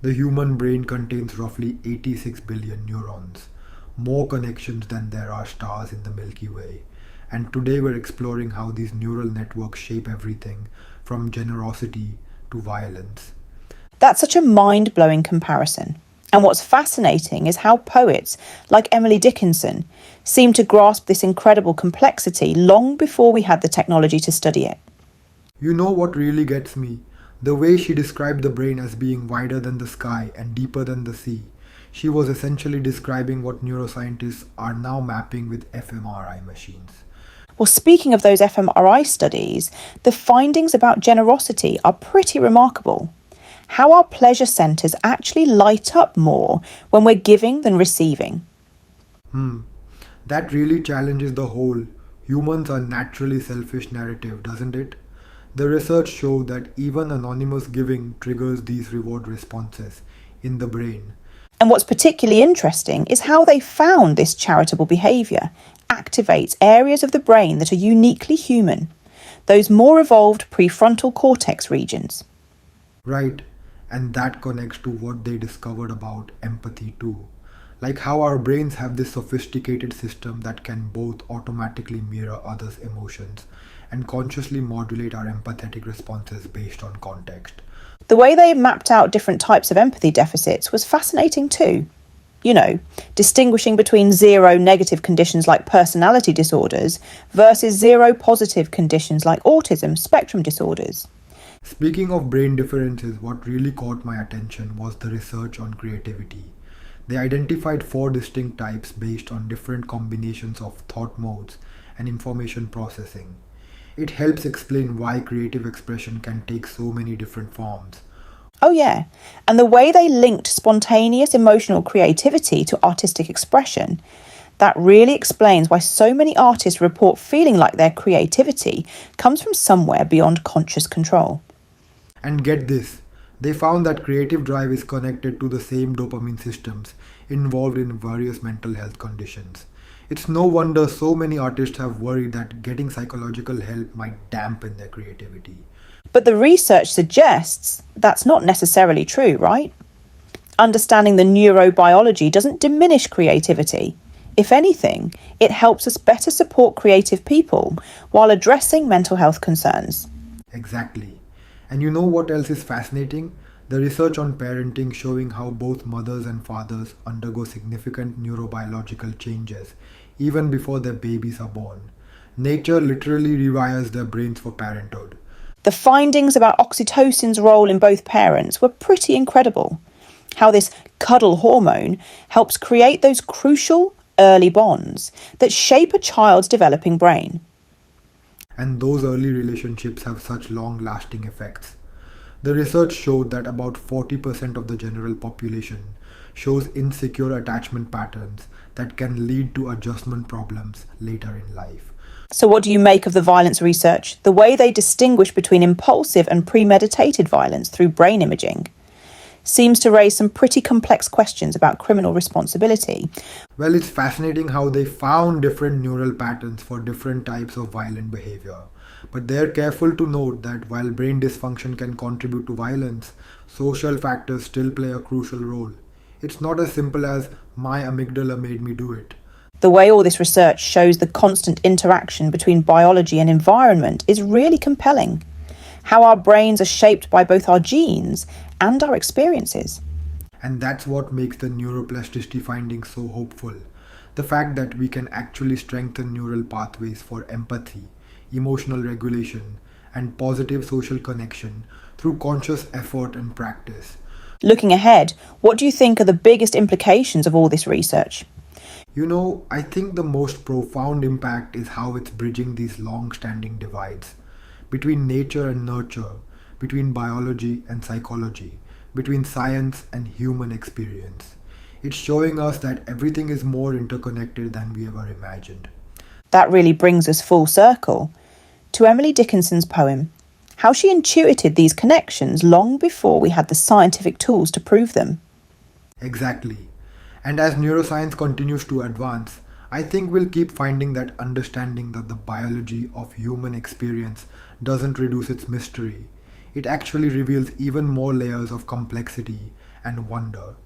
The human brain contains roughly 86 billion neurons, more connections than there are stars in the Milky Way. And today we're exploring how these neural networks shape everything from generosity to violence. That's such a mind-blowing comparison. And what's fascinating is how poets, like Emily Dickinson, seem to grasp this incredible complexity long before we had the technology to study it. You know what really gets me? The way she described the brain as being wider than the sky and deeper than the sea. She was essentially describing what neuroscientists are now mapping with fMRI machines. Well, speaking of those fMRI studies, the findings about generosity are pretty remarkable. How our pleasure centres actually light up more when we're giving than receiving. That really challenges the whole humans are naturally selfish narrative, doesn't it? The research showed that even anonymous giving triggers these reward responses in the brain. And what's particularly interesting is how they found this charitable behaviour activates areas of the brain that are uniquely human, those more evolved prefrontal cortex regions. Right, and that connects to what they discovered about empathy too. Like how our brains have this sophisticated system that can both automatically mirror others' emotions and consciously modulate our empathetic responses based on context. The way they mapped out different types of empathy deficits was fascinating too. Distinguishing between zero negative conditions like personality disorders versus zero positive conditions like autism spectrum disorders. Speaking of brain differences, what really caught my attention was the research on creativity. They identified four distinct types based on different combinations of thought modes and information processing. It helps explain why creative expression can take so many different forms. Oh yeah, and the way they linked spontaneous emotional creativity to artistic expression, that really explains why so many artists report feeling like their creativity comes from somewhere beyond conscious control. And get this, they found that creative drive is connected to the same dopamine systems involved in various mental health conditions. It's no wonder so many artists have worried that getting psychological help might dampen their creativity. But the research suggests that's not necessarily true, right? Understanding the neurobiology doesn't diminish creativity. If anything, it helps us better support creative people while addressing mental health concerns. Exactly. And you know what else is fascinating? The research on parenting showing how both mothers and fathers undergo significant neurobiological changes even before their babies are born. Nature literally rewires their brains for parenthood. The findings about oxytocin's role in both parents were pretty incredible. How this cuddle hormone helps create those crucial early bonds that shape a child's developing brain. And those early relationships have such long-lasting effects. The research showed that about 40% of the general population shows insecure attachment patterns that can lead to adjustment problems later in life. So what do you make of the violence research? The way they distinguish between impulsive and premeditated violence through brain imaging seems to raise some pretty complex questions about criminal responsibility. Well, it's fascinating how they found different neural patterns for different types of violent behavior. But they're careful to note that while brain dysfunction can contribute to violence, social factors still play a crucial role. It's not as simple as my amygdala made me do it. The way all this research shows the constant interaction between biology and environment is really compelling. How our brains are shaped by both our genes and our experiences. And that's what makes the neuroplasticity findings so hopeful. The fact that we can actually strengthen neural pathways for empathy, emotional regulation, and positive social connection through conscious effort and practice. Looking ahead, what do you think are the biggest implications of all this research? I think the most profound impact is how it's bridging these long-standing divides between nature and nurture, between biology and psychology, between science and human experience. It's showing us that everything is more interconnected than we ever imagined. That really brings us full circle to Emily Dickinson's poem, how she intuited these connections long before we had the scientific tools to prove them. Exactly. And as neuroscience continues to advance, I think we'll keep finding that understanding that the biology of human experience doesn't reduce its mystery. It actually reveals even more layers of complexity and wonder.